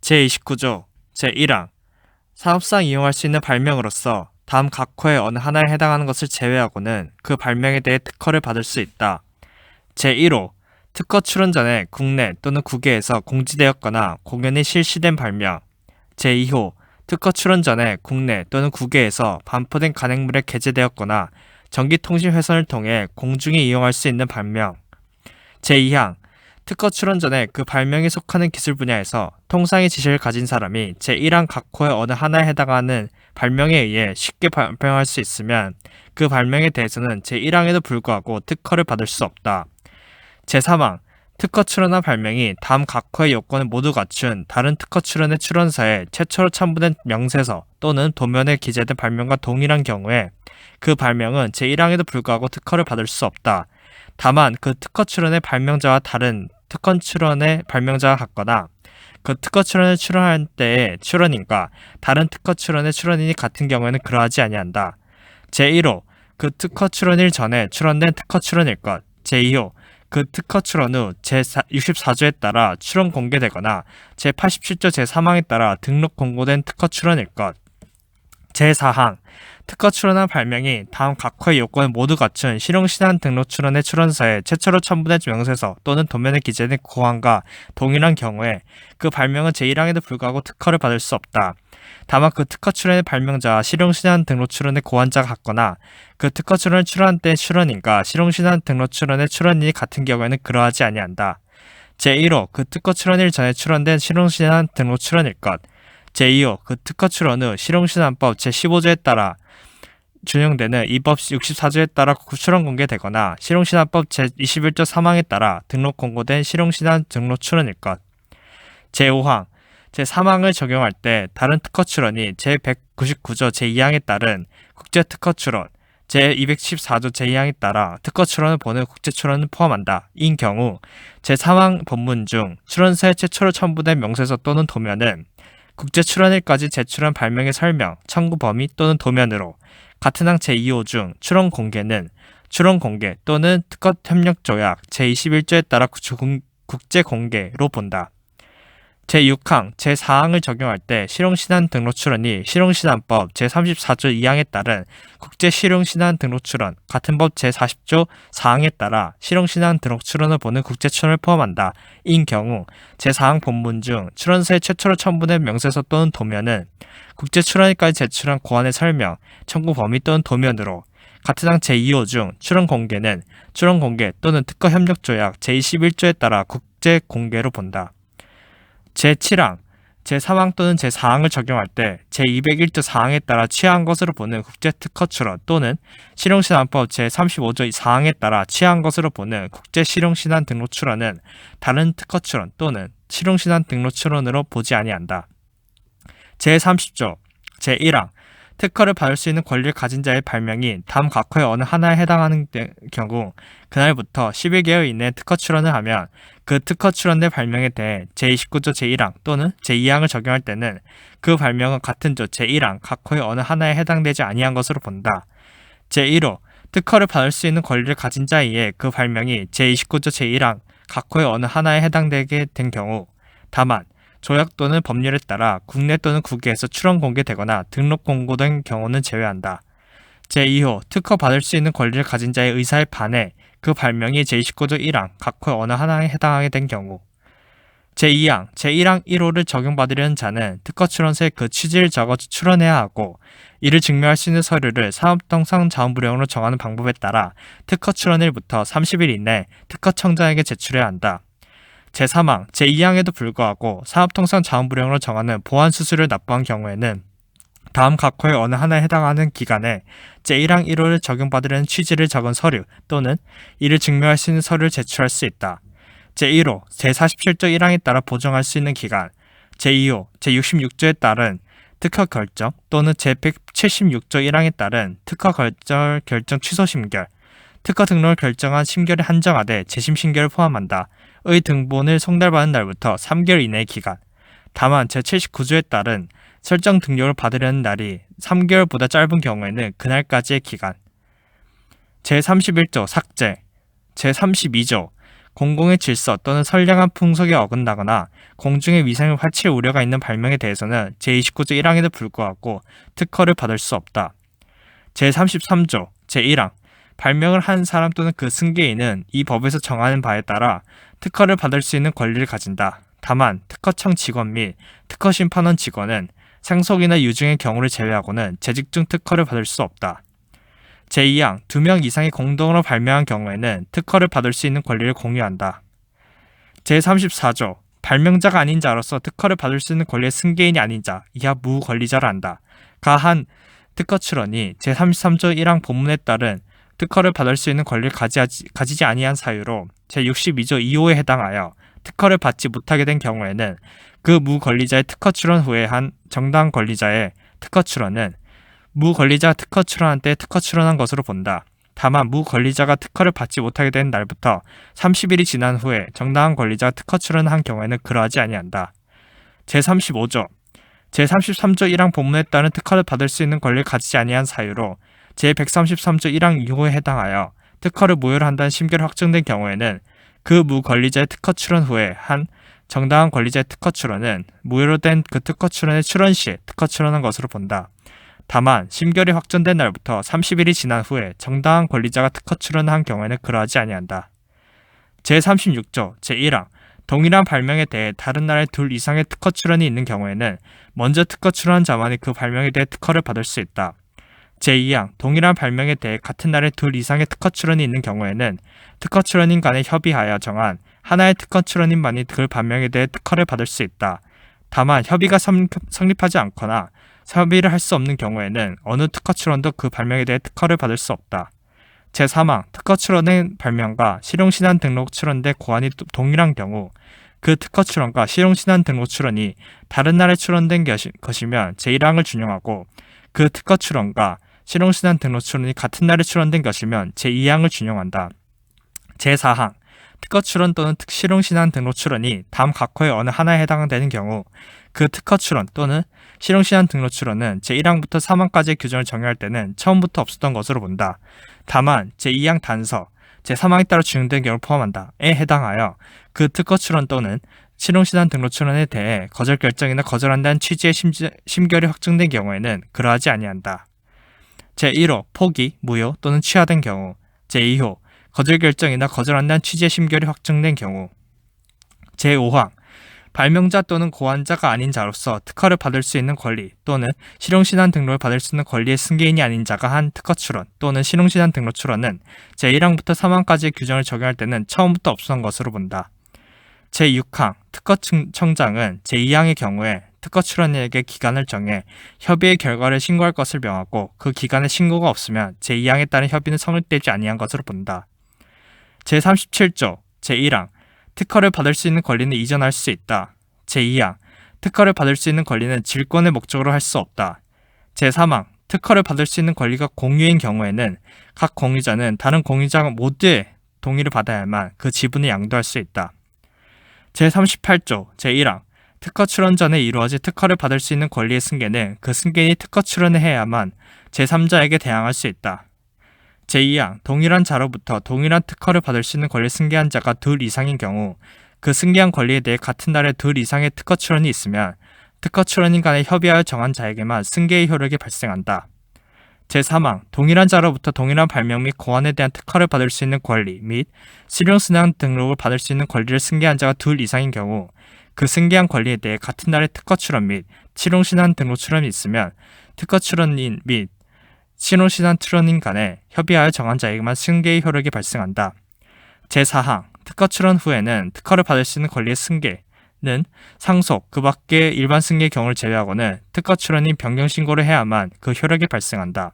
제29조 제1항 사업상 이용할 수 있는 발명으로서 다음 각 호의 어느 하나에 해당하는 것을 제외하고는 그 발명에 대해 특허를 받을 수 있다. 제1호 특허 출원 전에 국내 또는 국외에서 공지되었거나 공연이 실시된 발명. 제2호 특허 출원 전에 국내 또는 국외에서 반포된 간행물에 게재되었거나 전기통신 회선을 통해 공중이 이용할 수 있는 발명. 제2항 특허 출원 전에 그 발명에 속하는 기술 분야에서 통상의 지식을 가진 사람이 제1항 각 호의 어느 하나에 해당하는 발명에 의해 쉽게 발명할 수 있으면 그 발명에 대해서는 제1항에도 불구하고 특허를 받을 수 없다. 제3항 특허 출원한 발명이 다음 각 호의 요건을 모두 갖춘 다른 특허 출원의 출원서에 최초로 첨부된 명세서 또는 도면에 기재된 발명과 동일한 경우에 그 발명은 제1항에도 불구하고 특허를 받을 수 없다. 다만 그 특허 출원의 발명자와 다른 특허 출원의 발명자가 같거나 그 특허 출원을 출원할 때의 출원인과 다른 특허 출원의 출원인이 같은 경우에는 그러하지 아니한다. 제1호 그 특허 출원일 전에 출원된 특허 출원일 것. 제2호 그 특허 출원 후 제64조에 따라 출원 공개되거나 제87조 제3항에 따라 등록 공고된 특허 출원일 것. 제4항 특허 출원한 발명이 다음 각 호의 요건을 모두 갖춘 실용신안 등록 출원의 출원서에 최초로 첨부된 명세서 또는 도면에 기재된 고안과 동일한 경우에 그 발명은 제1항에도 불구하고 특허를 받을 수 없다. 다만 그 특허 출원의 발명자와 실용신안 등록 출원의 고안자가 같거나 그 특허 출원을 출원한 때의 출원인과 실용신안 등록 출원의 출원인이 같은 경우에는 그러하지 아니한다. 제1호 그 특허 출원일 전에 출원된 실용신안 등록 출원일 것. 제2호 그 특허 출원 후 실용신안법 제15조에 따라 준용되는 이 법 64조에 따라 출원 공개되거나 실용신안법 제21조 3항에 따라 등록 공고된 실용신안 등록 출원일 것. 제5항 제3항을 적용할 때 다른 특허 출원이 제199조 제2항에 따른 국제특허 출원, 제214조 제2항에 따라 특허 출원을 보는 국제 출원을 포함한다. 인 경우 제3항 본문 중 출원서에 최초로 첨부된 명세서 또는 도면은 국제 출원일까지 제출한 발명의 설명, 청구 범위 또는 도면으로 같은 항 제2호 중 출원 공개는 출원 공개 또는 특허 협력 조약 제21조에 따라 국제 공개로 본다. 제6항, 제4항을 적용할 때 실용신안 등록 출원이 실용신안법 제34조 2항에 따른 국제 실용신안 등록 출원, 같은 법 제40조 4항에 따라 실용신안 등록 출원을 보는 국제 출원을 포함한다. 인 경우 제4항 본문 중 출원서에 최초로 첨부된 명세서 또는 도면은 국제 출원일까지 제출한 고안의 설명, 청구 범위 또는 도면으로 같은 항 제2호 중 출원 공개는 출원 공개 또는 특허 협력 조약 제21조에 따라 국제 공개로 본다. 제7항, 제3항 또는 제4항을 적용할 때 제201조 4항에 따라 취하한 것으로 보는 국제특허 출원 또는 실용신안법 제35조 4항에 따라 취하한 것으로 보는 국제실용신안 등록 출원은 다른 특허 출원 또는 실용신안 등록 출원으로 보지 아니한다. 제30조 제1항 특허를 받을 수 있는 권리를 가진 자의 발명이 다음 각 호의 어느 하나에 해당하는 경우 그날부터 11개월 이내에 특허 출원을 하면 그 특허 출원된 발명에 대해 제29조 제1항 또는 제2항을 적용할 때는 그 발명은 같은 조 제1항 각 호의 어느 하나에 해당되지 아니한 것으로 본다. 제1호 특허를 받을 수 있는 권리를 가진 자에 의해 그 발명이 제29조 제1항 각 호의 어느 하나에 해당되게 된 경우 다만 조약 또는 법률에 따라 국내 또는 국외에서 출원 공개되거나 등록 공고된 경우는 제외한다. 제2호 특허 받을 수 있는 권리를 가진 자의 의사에 반해 그 발명이 제29조 1항 각 호의 어느 하나에 해당하게 된 경우 제2항, 제1항 1호를 적용받으려는 자는 특허 출원서에 그 취지를 적어 출원해야 하고 이를 증명할 수 있는 서류를 산업통상자원부령으로 정하는 방법에 따라 특허 출원일부터 30일 이내 특허청장에게 제출해야 한다. 제3항, 제2항에도 불구하고 산업통상자원부령으로 정하는 보안수수료를 납부한 경우에는 다음 각 호의 어느 하나에 해당하는 기간에 제1항 1호를 적용받으려는 취지를 적은 서류 또는 이를 증명할 수 있는 서류를 제출할 수 있다. 제1호, 제47조 1항에 따라 보정할 수 있는 기간, 제2호, 제66조에 따른 특허 결정 또는 제176조 1항에 따른 특허 결정 취소 심결, 특허 등록을 결정한 심결을 한정하되 재심 심결을 포함한다. 의 등본을 송달받은 날부터 3개월 이내의 기간. 다만 제79조에 따른 설정 등록을 받으려는 날이 3개월보다 짧은 경우에는 그날까지의 기간. 제31조 삭제. 제32조 공공의 질서 또는 선량한 풍속에 어긋나거나 공중의 위생을 해칠 우려가 있는 발명에 대해서는 제29조 1항에도 불구하고 특허를 받을 수 없다. 제33조 제1항 발명을 한 사람 또는 그 승계인은 이 법에서 정하는 바에 따라 특허를 받을 수 있는 권리를 가진다. 다만 특허청 직원 및 특허심판원 직원은 상속이나 유증의 경우를 제외하고는 재직 중 특허를 받을 수 없다. 제2항 2명 이상이 공동으로 발명한 경우에는 특허를 받을 수 있는 권리를 공유한다. 제34조 발명자가 아닌 자로서 특허를 받을 수 있는 권리의 승계인이 아닌 자, 이하 무권리자를 한다. 가한 특허 출원이 제33조 1항 본문에 따른 특허를 받을 수 있는 권리를 가지지 아니한 사유로 제62조 2호에 해당하여 특허를 받지 못하게 된 경우에는 그 무권리자의 특허 출원 후에 한 정당 권리자의 특허 출원은 무권리자가 특허 출원한 때 특허 출원한 것으로 본다. 다만 무권리자가 특허를 받지 못하게 된 날부터 30일이 지난 후에 정당한 권리자가 특허 출원한 경우에는 그러하지 아니한다. 제35조 제33조 1항 본문에 따른 특허를 받을 수 있는 권리를 가지지 아니한 사유로 제133조 1항 2호에 해당하여 특허를 무효로 한다는 심결이 확정된 경우에는 그 무권리자의 특허 출원 후에 한 정당한 권리자의 특허 출원은 무효로 된 그 특허 출원의 출원 시에 특허 출원한 것으로 본다. 다만 심결이 확정된 날부터 30일이 지난 후에 정당한 권리자가 특허 출원한 경우에는 그러하지 아니한다. 제36조 제1항 동일한 발명에 대해 다른 나라의 둘 이상의 특허 출원이 있는 경우에는 먼저 특허 출원한 자만이 그 발명에 대해 특허를 받을 수 있다. 제2항 동일한 발명에 대해 같은 나라의 둘 이상의 특허 출원이 있는 경우에는 특허 출원인 간에 협의하여 정한 하나의 특허 출원인만이 그 발명에 대해 특허를 받을 수 있다. 다만 협의가 성립하지 않거나 협의를 할 수 없는 경우에는 어느 특허 출원도 그 발명에 대해 특허를 받을 수 없다. 제3항 특허 출원의 발명과 실용신안 등록 출원대 고안이 동일한 경우 그 특허 출원과 실용신안 등록 출원이 다른 나라에 출원된 것이면 제1항을 준용하고 그 특허 출원과 실용신안 등록 출원이 같은 나라에 출원된 것이면 제2항을 준용한다. 제4항 특허 출원 또는 실용신안 등록 출원이 다음 각호의 어느 하나에 해당되는 경우 그 특허 출원 또는 실용신안 등록 출원은 제1항부터 3항까지의 규정을 정의할 때는 처음부터 없었던 것으로 본다. 다만 제2항 단서, 제3항에 따라 준용된 경우를 포함한다에 해당하여 그 특허 출원 또는 실용신안 등록 출원에 대해 거절 결정이나 거절한다는 취지의 심결이 확정된 경우에는 그러하지 아니한다. 제1호 포기, 무효 또는 취하된 경우 제2호 거절 결정이나 거절한다는 취지의 심결이 확정된 경우 제5항 발명자 또는 고안자가 아닌 자로서 특허를 받을 수 있는 권리 또는 실용신안 등록을 받을 수 있는 권리의 승계인이 아닌 자가 한 특허 출원 또는 실용신안 등록 출원은 제1항부터 3항까지의 규정을 적용할 때는 처음부터 없었던 것으로 본다. 제6항 특허청장은 제2항의 경우에 특허 출원인에게 기간을 정해 협의의 결과를 신고할 것을 명하고 그 기간에 신고가 없으면 제2항에 따른 협의는 성립되지 아니한 것으로 본다. 제37조 제1항 특허를 받을 수 있는 권리는 이전할 수 있다. 제2항 특허를 받을 수 있는 권리는 질권의 목적으로 할 수 없다. 제3항 특허를 받을 수 있는 권리가 공유인 경우에는 각 공유자는 다른 공유자 모두의 동의를 받아야만 그 지분을 양도할 수 있다. 제38조 제1항 특허 출원 전에 이루어질 특허를 받을 수 있는 권리의 승계는 그 승계인이 특허 출원을 해야만 제3자에게 대항할 수 있다. 제2항 동일한 자로부터 동일한 특허를 받을 수 있는 권리를 승계한 자가 둘 이상인 경우 그 승계한 권리에 대해 같은 나라에 둘 이상의 특허 출원이 있으면 특허 출원인 간에 협의하여 정한 자에게만 승계의 효력이 발생한다. 제3항 동일한 자로부터 동일한 발명 및 고안에 대한 특허를 받을 수 있는 권리 및 실용신안 등록을 받을 수 있는 권리를 승계한 자가 둘 이상인 경우 그 승계한 권리에 대해 같은 나라의 특허 출원 및 실용신안 등록 출원이 있으면 특허 출원인 및 실용신안 출원인 간에 협의하여 정한 자에게만 승계의 효력이 발생한다. 제4항 특허 출원 후에는 특허를 받을 수 있는 권리의 승계는 상속, 그 밖의 일반 승계의 경우를 제외하고는 특허 출원인 변경 신고를 해야만 그 효력이 발생한다.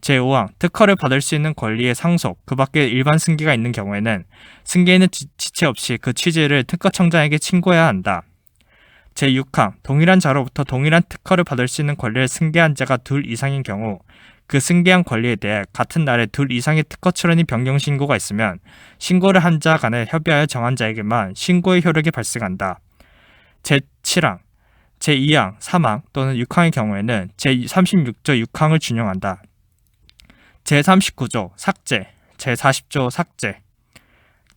제5항 특허를 받을 수 있는 권리의 상속, 그 밖의 일반 승계가 있는 경우에는 승계인은 지체 없이 그 취지를 특허청장에게 신고해야 한다. 제6항 동일한 자로부터 동일한 특허를 받을 수 있는 권리를 승계한 자가 둘 이상인 경우 그 승계한 권리에 대해 같은 날에 둘 이상의 특허 출원이 변경 신고가 있으면 신고를 한 자 간에 협의하여 정한 자에게만 신고의 효력이 발생한다. 제7항, 제2항, 3항 또는 6항의 경우에는 제36조 6항을 준용한다. 제39조 삭제, 제40조 삭제,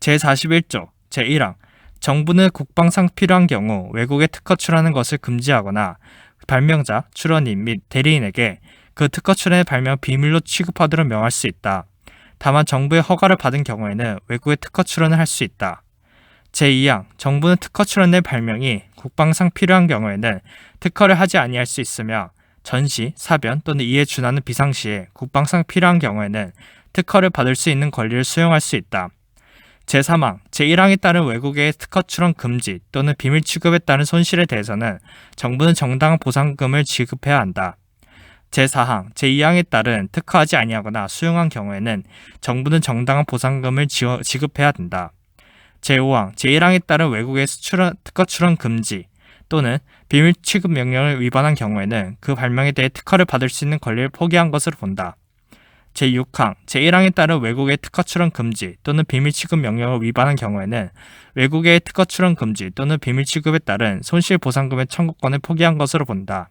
제41조 제1항 정부는 국방상 필요한 경우 외국에 특허 출원하는 것을 금지하거나 발명자, 출원인 및 대리인에게 그 특허 출원의 발명 비밀로 취급하도록 명할 수 있다. 다만 정부의 허가를 받은 경우에는 외국에 특허 출원을 할 수 있다. 제2항 정부는 특허 출원의 발명이 국방상 필요한 경우에는 특허를 하지 아니할 수 있으며 전시, 사변 또는 이에 준하는 비상시에 국방상 필요한 경우에는 특허를 받을 수 있는 권리를 수용할 수 있다. 제3항 제1항에 따른 외국의 특허 출원 금지 또는 비밀 취급에 따른 손실에 대해서는 정부는 정당한 보상금을 지급해야 한다. 제4항 제2항에 따른 특허하지 아니하거나 수용한 경우에는 정부는 정당한 보상금을 지급해야 된다. 제5항 제1항에 따른 외국의 특허 출원 금지 또는 비밀 취급 명령을 위반한 경우에는 그 발명에 대해 특허를 받을 수 있는 권리를 포기한 것으로 본다. 제6항 제1항에 따른 외국의 특허 출원 금지 또는 비밀 취급 명령을 위반한 경우에는 외국의 특허 출원 금지 또는 비밀 취급에 따른 손실 보상금의 청구권을 포기한 것으로 본다.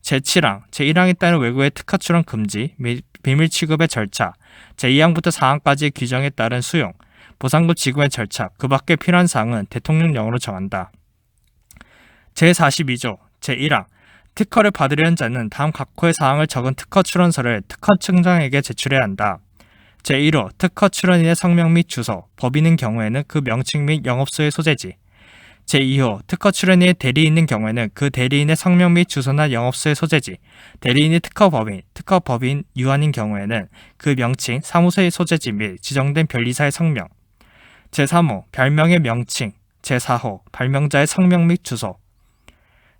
제7항 제1항에 따른 외국의 특허 출원 금지 및 비밀 취급의 절차, 제2항부터 4항까지의 규정에 따른 수용, 보상금 지급의 절차, 그 밖에 필요한 사항은 대통령령으로 정한다. 제42조 제1항 특허를 받으려는 자는 다음 각호의 사항을 적은 특허 출원서를 특허청장에게 제출해야 한다. 제1호 특허 출원인의 성명 및 주소, 법인인 경우에는 그 명칭 및 영업소의 소재지. 제2호 특허 출원인의 대리인이 있는 경우에는 그 대리인의 성명 및 주소나 영업소의 소재지. 대리인이 특허법인 유한인 경우에는 그 명칭, 사무소의 소재지 및 지정된 변리사의 성명. 제3호 발명의 명칭. 제4호 발명자의 성명 및 주소.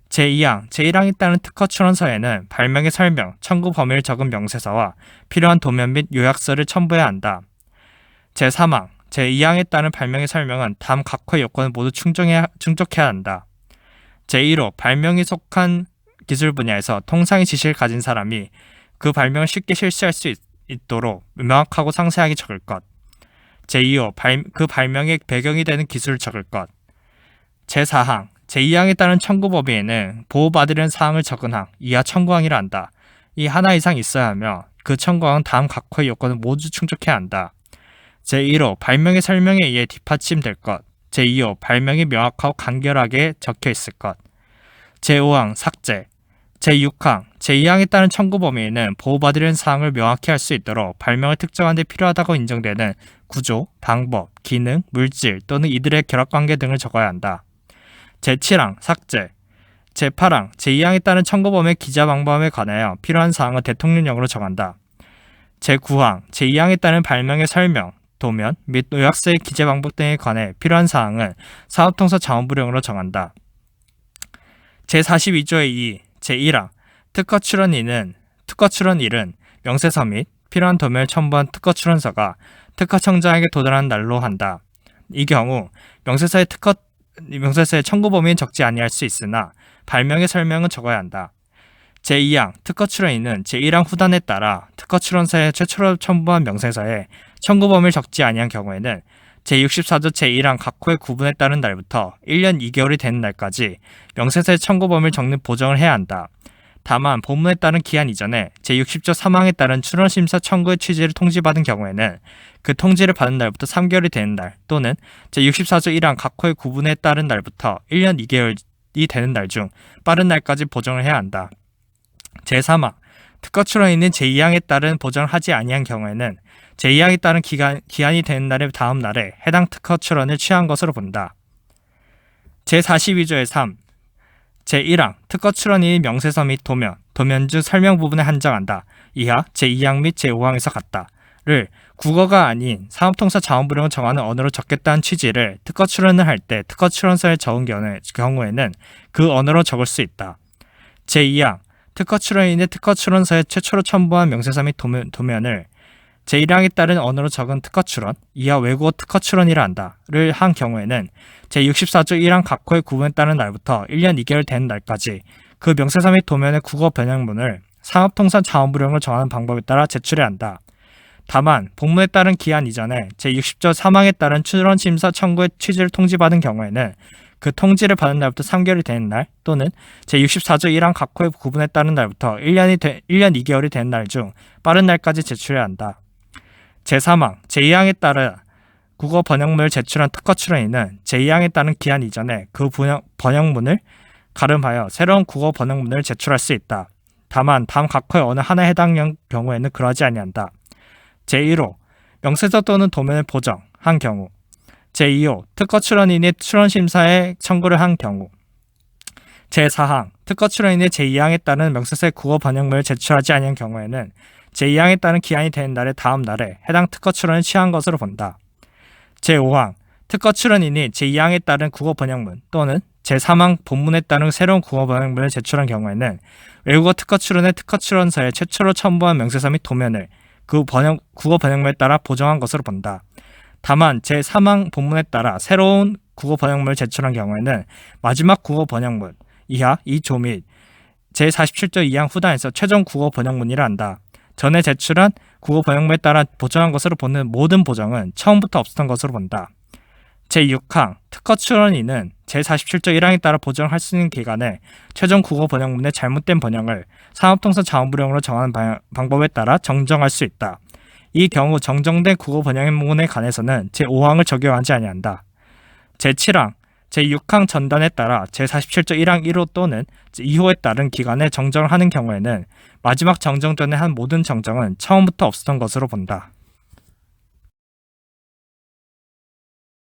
제2항, 제1항에 따른 특허 출원서에는 발명의 설명, 청구 범위를 적은 명세서와 필요한 도면 및 요약서를 첨부해야 한다. 제3항, 제2항에 따른 발명의 설명은 다음 각호의 요건을 모두 충족해야 한다. 제1호, 발명이 속한 기술 분야에서 통상의 지식을 가진 사람이 그 발명을 쉽게 실시할 수 있도록 명확하고 상세하게 적을 것. 제2호, 그 발명의 배경이 되는 기술을 적을 것. 제4항, 제2항에 따른 청구 범위에는 보호받으려는 사항을 적은 항, 이하 청구항이라 한다. 이 하나 이상 있어야 하며 그 청구항은 다음 각호의 요건을 모두 충족해야 한다. 제1호 발명의 설명에 의해 뒷받침될 것. 제2호 발명이 명확하고 간결하게 적혀 있을 것. 제5항 삭제. 제6항 제2항에 따른 청구 범위에는 보호받으려는 사항을 명확히 할 수 있도록 발명을 특정한 데 필요하다고 인정되는 구조, 방법, 기능, 물질 또는 이들의 결합관계 등을 적어야 한다. 제7항 삭제. 제8항 제2항에 따른 청구 범위의 기자 방법에 관하여 필요한 사항을 대통령령으로 정한다. 제9항 제2항에 따른 발명의 설명, 도면 및 요약서의 기재 방법 등에 관해 필요한 사항은 사업통사 자원부령으로 정한다. 제42조의 2 제1항 특허 출원일은 명세서 및 필요한 도면을 첨부한 특허 출원서가 특허청장에게 도달하는 날로 한다. 이 경우 명세서의 청구 범위는 적지 아니할 수 있으나 발명의 설명은 적어야 한다. 제2항 특허 출원인은 제1항 후단에 따라 특허 출원서에 최초로 첨부한 명세서에 청구 범위를 적지 아니한 경우에는 제64조 제1항 각호의 구분에 따른 날부터 1년 2개월이 되는 날까지 명세서의 청구 범위를 적는 보정을 해야 한다. 다만 본문에 따른 기한 이전에 제60조 3항에 따른 출원심사 청구의 취지를 통지받은 경우에는 그 통지를 받은 날부터 3개월이 되는 날 또는 제64조 1항 각호의 구분에 따른 날부터 1년 2개월이 되는 날 중 빠른 날까지 보정을 해야 한다. 제3항 특허 출원인은 제2항에 따른 보정을 하지 아니한 경우에는 제2항에 따른 기한이 되는 날의 다음 날에 해당 특허 출원을 취한 것으로 본다. 제42조의 3 제1항 특허 출원인이 명세서 및 도면 중 설명 부분에 한정한다. 이하 제2항 및 제5항에서 같다를 국어가 아닌 사업통사 자원부령을 정하는 언어로 적겠다는 취지를 특허 출원을 할 때 특허 출원서에 적은 경우에는 그 언어로 적을 수 있다. 제2항 특허 출원인의 특허 출원서에 최초로 첨부한 명세서 및 도면을 제1항에 따른 언어로 적은 특허 출원, 이하 외국어 특허 출원이라 한다를 한 경우에는 제64조 1항 각호의 구분에 따른 날부터 1년 2개월 되는 날까지 그 명세서 및 도면의 국어 번역문을 산업통상 자원부령을 정하는 방법에 따라 제출해야 한다. 다만 본문에 따른 기한 이전에 제60조 3항에 따른 출원심사 청구의 취지를 통지받은 경우에는 그 통지를 받은 날부터 3개월이 되는 날 또는 제64조 1항 각호의 구분에 따른 날부터 1년 2개월이 되는 날 중 빠른 날까지 제출해야 한다. 제3항, 제2항에 따라 국어 번역문을 제출한 특허 출원인은 제2항에 따른 기한 이전에 그 번역문을 가름하여 새로운 국어 번역문을 제출할 수 있다. 다만 다음 각호의 어느 하나에 해당하는 경우에는 그러하지 아니한다. 제1호 명세서 또는 도면을 보정한 경우. 제2호 특허 출원인이 출원심사에 청구를 한 경우. 제4항 특허 출원인이 제2항에 따른 명세서의 국어 번역문을 제출하지 아니한 경우에는 제2항에 따른 기한이 되는 날의 다음 날에 해당 특허 출원을 취한 것으로 본다. 제5항 특허 출원인이 제2항에 따른 국어 번역문 또는 제3항 본문에 따른 새로운 국어 번역문을 제출한 경우에는 외국어 특허 출원의 특허 출원서에 최초로 첨부한 명세서 및 도면을 그 국어 번역문에 따라 보정한 것으로 본다. 다만 제3항 본문에 따라 새로운 국어 번역문을 제출한 경우에는 마지막 국어 번역문 이하 2조 및 제47조 2항 후단에서 최종 국어 번역문이라 한다. 전에 제출한 국어 번역문에 따라 보정한 것으로 보는 모든 보정은 처음부터 없었던 것으로 본다. 제6항 특허 출원인은 제47조 1항에 따라 보정할 수 있는 기간에 최종 국어 번역문의 잘못된 번역을 산업통상 자원부령으로 정하는 방법에 따라 정정할 수 있다. 이 경우 정정된 국어 번역문에 관해서는 제5항을 적용하지 아니한다. 제7항 제6항 전단에 따라 제47조 1항 1호 또는 2호에 따른 기간에 정정을 하는 경우에는 마지막 정정 전에 한 모든 정정은 처음부터 없었던 것으로 본다.